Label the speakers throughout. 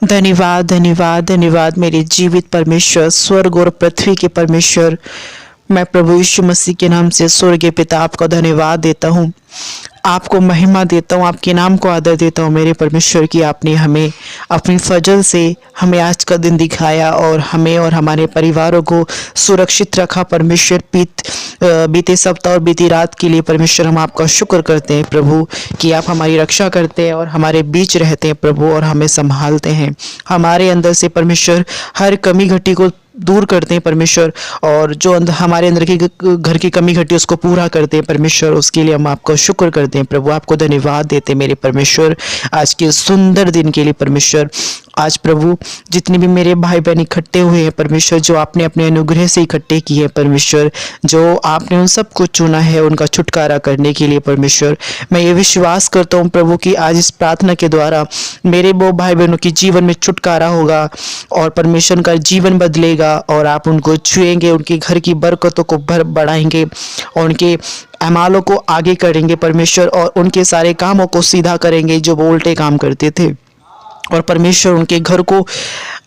Speaker 1: धन्यवाद धन्यवाद धन्यवाद मेरे जीवित परमेश्वर, स्वर्ग और पृथ्वी के परमेश्वर। मैं प्रभु यीशु मसीह के नाम से स्वर्गीय पिता आपको धन्यवाद देता हूँ, आपको महिमा देता हूँ, आपके नाम को आदर देता हूँ मेरे परमेश्वर की। आपने हमें अपनी फजल से हमें आज का दिन दिखाया और हमें और हमारे परिवारों को सुरक्षित रखा परमेश्वर। बीते सप्ताह और बीती रात के लिए परमेश्वर हम आपका शुक्र करते हैं प्रभु कि आप हमारी रक्षा करते हैं और हमारे बीच रहते हैं प्रभु और हमें संभालते हैं। हमारे अंदर से परमेश्वर हर कमी घटी को दूर करते हैं परमेश्वर, और जो हमारे अंदर की घर की कमी घटी उसको पूरा करते हैं परमेश्वर। उसके लिए हम आपको शुक्र करते हैं प्रभु, आपको धन्यवाद देते हैं मेरे परमेश्वर आज के सुंदर दिन के लिए परमेश्वर। आज प्रभु जितने भी मेरे भाई बहन इकट्ठे हुए हैं परमेश्वर, जो आपने अपने अनुग्रह से इकट्ठे किए हैं परमेश्वर, जो आपने उन सबको चुना है उनका छुटकारा करने के लिए परमेश्वर। मैं ये विश्वास करता हूँ प्रभु कि आज इस प्रार्थना के द्वारा मेरे वो भाई बहनों के जीवन में छुटकारा होगा और परमेश्वर का जीवन बदलेगा और आप उनको छुएंगे, उनके घर की बरकतों को बढ़ाएंगे और उनके अमालों को आगे करेंगे परमेश्वर, और उनके सारे कामों को सीधा करेंगे जो वो उल्टे काम करते थे। और परमेश्वर उनके घर को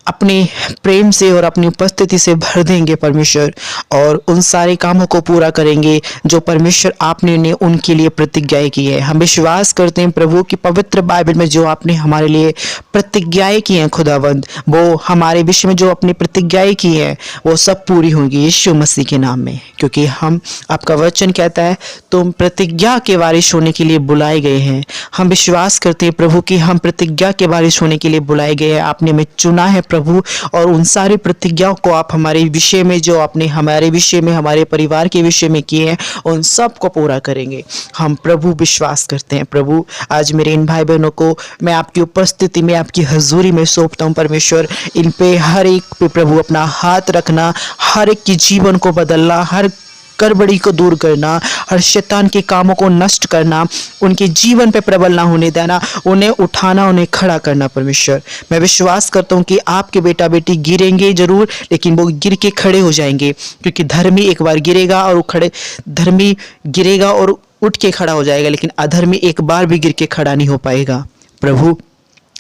Speaker 1: अपने प्रेम से और अपनी उपस्थिति से भर देंगे परमेश्वर, और उन सारे कामों को पूरा करेंगे जो परमेश्वर आपने ने उनके लिए प्रतिज्ञाएं की है। हम विश्वास करते हैं प्रभु कि पवित्र बाइबल में जो आपने हमारे लिए प्रतिज्ञाएं की हैं खुदावंद, वो हमारे विषय में जो अपनी प्रतिज्ञाएं की हैं वो सब पूरी होंगी यीशु मसीह के नाम में। क्योंकि हम आपका वचन कहता है तुम प्रतिज्ञा के वारिस होने के लिए बुलाए गए हैं। हम विश्वास करते हैं प्रभु कि हम प्रतिज्ञा के वारिस होने के लिए बुलाए गए हैं। आपने हमें चुना है प्रभु, और उन सारी प्रतिज्ञाओं को आप हमारे विषय में, जो आपने हमारे विषय में, हमारे परिवार के विषय में किए हैं, उन सब को पूरा करेंगे। हम प्रभु विश्वास करते हैं प्रभु। आज मेरे इन भाई बहनों को मैं आपकी उपस्थिति में, आपकी हजूरी में सौंपता हूँ परमेश्वर। इन पे हर एक पे प्रभु अपना हाथ रखना, हर एक की जीवन को बदलना, हर गड़बड़ी को दूर करना, हर शैतान के कामों को नष्ट करना, उनके जीवन पे प्रबल ना होने देना, उन्हें उठाना, उन्हें खड़ा करना परमेश्वर। मैं विश्वास करता हूँ कि आपके बेटा बेटी गिरेंगे जरूर, लेकिन वो गिर के खड़े हो जाएंगे, क्योंकि धर्मी एक बार गिरेगा और धर्मी गिरेगा और उठ के खड़ा हो जाएगा, लेकिन अधर्मी एक बार भी गिर के खड़ा नहीं हो पाएगा। प्रभु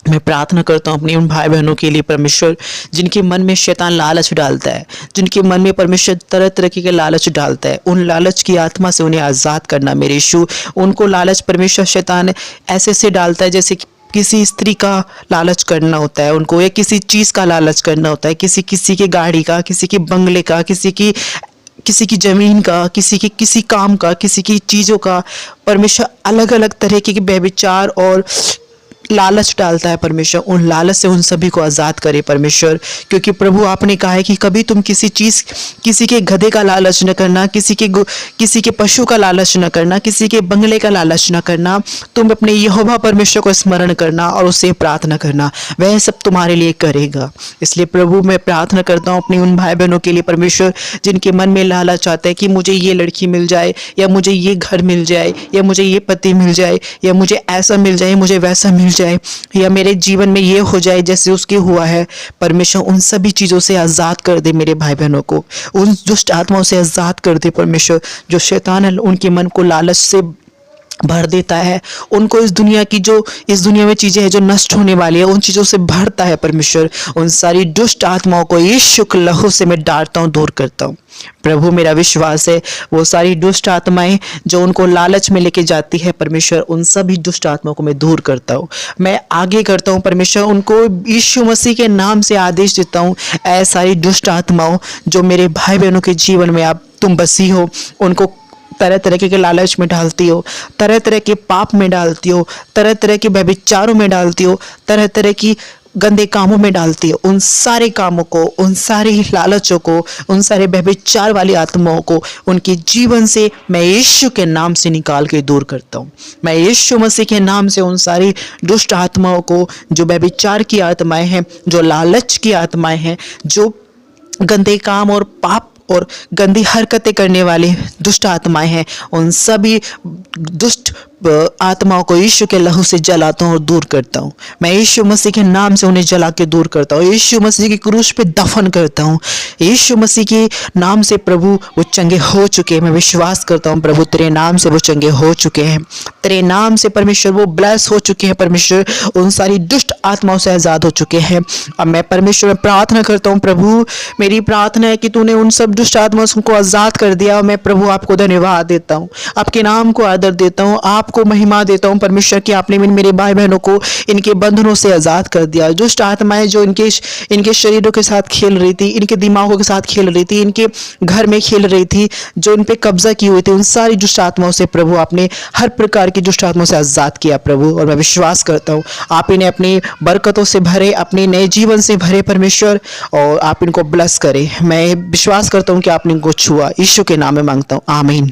Speaker 1: मैं प्रार्थना करता हूँ अपने उन भाई बहनों के लिए परमेश्वर, जिनके मन में शैतान लालच डालता है, जिनके मन में परमेश्वर तरह तरह के लालच डालता है, उन लालच की आत्मा से उन्हें आज़ाद करना मेरे यीशु। उनको लालच परमेश्वर शैतान ऐसे से डालता है जैसे किसी स्त्री का लालच करना होता है उनको, या किसी चीज़ का लालच करना होता है, किसी के गाड़ी का, किसी के बंगले का, किसी की ज़मीन का, किसी काम का, किसी की चीज़ों का। परमेश्वर अलग अलग तरह के व्यभिचार और लालच डालता है परमेश्वर। उन लालच से उन सभी को आज़ाद करे परमेश्वर, क्योंकि प्रभु आपने कहा है कि कभी तुम किसी के गधे का लालच न करना, किसी के पशु का लालच न करना, किसी के बंगले का लालच न करना। तुम अपने यहोवा परमेश्वर को स्मरण करना और उससे प्रार्थना करना, वह सब तुम्हारे लिए करेगा। इसलिए प्रभु मैं प्रार्थना करता हूँ अपनी उन भाई बहनों के लिए परमेश्वर, जिनके मन में लालच आता है कि मुझे ये लड़की मिल जाए, या मुझे ये घर मिल जाए, या मुझे ये पति मिल जाए, या मुझे ऐसा मिल जाए, मुझे वैसा मिल जाए, या मेरे जीवन में ये हो जाए जैसे उसके हुआ है। परमेश्वर उन सभी चीज़ों से आज़ाद कर दे मेरे भाई बहनों को, उन दुष्ट आत्माओं से आज़ाद कर दे परमेश्वर। जो शैतान है उनके मन को लालच से भर देता है, उनको इस दुनिया में चीज़ें हैं जो नष्ट होने वाली है, उन चीज़ों से भरता है परमेश्वर। उन सारी दुष्ट आत्माओं को यीशु के लहू से मैं डांटता हूँ, दूर करता हूँ प्रभु। मेरा विश्वास है वो सारी दुष्ट आत्माएं जो उनको लालच में लेके जाती है परमेश्वर, उन सभी दुष्ट आत्माओं को मैं दूर करता हूँ, मैं आगे करता हूँ परमेश्वर। उनको यीशु मसीह के नाम से आदेश देता हूँ, ऐ सारी दुष्ट आत्माओं जो मेरे भाई बहनों के जीवन में तुम बसी हो, उनको तरह तरह के लालच में डालती हो, तरह तरह के पाप में डालती हो, तरह तरह के व्यभिचारों में डालती हो, तरह तरह की गंदे कामों में डालती हो। उन सारे कामों को, उन सारे लालचों को, उन सारे व्यभिचार वाली आत्माओं को उनके जीवन से मैं यीशु के नाम से निकाल के दूर करता हूँ। मैं यीशु मसीह के नाम से उन सारी दुष्ट आत्माओं को, जो व्यभिचार की आत्माएं हैं, जो लालच की आत्माएं हैं, जो गंदे काम और पाप और गंदी हरकतें करने वाले दुष्ट आत्माएं हैं, उन सभी दुष्ट आत्माओं को यीशु के लहू से जलाता हूँ और दूर करता हूँ। मैं यीशु मसीह के नाम से उन्हें जला के दूर करता हूँ। यीशु मसीह की क्रूस पे दफन करता हूँ। यीशु मसीह के नाम से प्रभु वो चंगे हो चुके हैं। मैं विश्वास करता हूँ प्रभु तेरे नाम से वो चंगे हो चुके हैं। तेरे नाम से परमेश्वर वो ब्लेस हो चुके हैं। परमेश्वर उन सारी दुष्ट आत्माओं से आज़ाद हो चुके हैं। अब मैं परमेश्वर में प्रार्थना करता हूँ प्रभु, मेरी प्रार्थना है कि तूने उन सब दुष्ट आत्माओं को आज़ाद कर दिया। मैं प्रभु आपको धन्यवाद देता हूँ, आपके नाम को आदर देता हूँ, आपको महिमा देता हूँ परमेश्वर कि आपने मेरे भाई बहनों को इनके बंधनों से आज़ाद कर दिया। दुष्ट आत्माएं जो इनके शरीरों के साथ खेल रही थी, इनके दिमागों के साथ खेल रही थी, इनके घर में खेल रही थी, जो इन पे कब्जा की हुई थी, उन सारी दुष्ट आत्माओं से प्रभु आपने हर प्रकार की दुष्ट आत्माओं से आज़ाद किया प्रभु। और मैं विश्वास करता हूँ आप इन्हें अपनी बरकतों से भरे, अपने नए जीवन से भरे परमेश्वर, और आप इनको ब्लेस करें। मैं विश्वास करता हूँ कि आपने इनको छुआ। यीशु के नाम में मांगता हूँ, आमीन।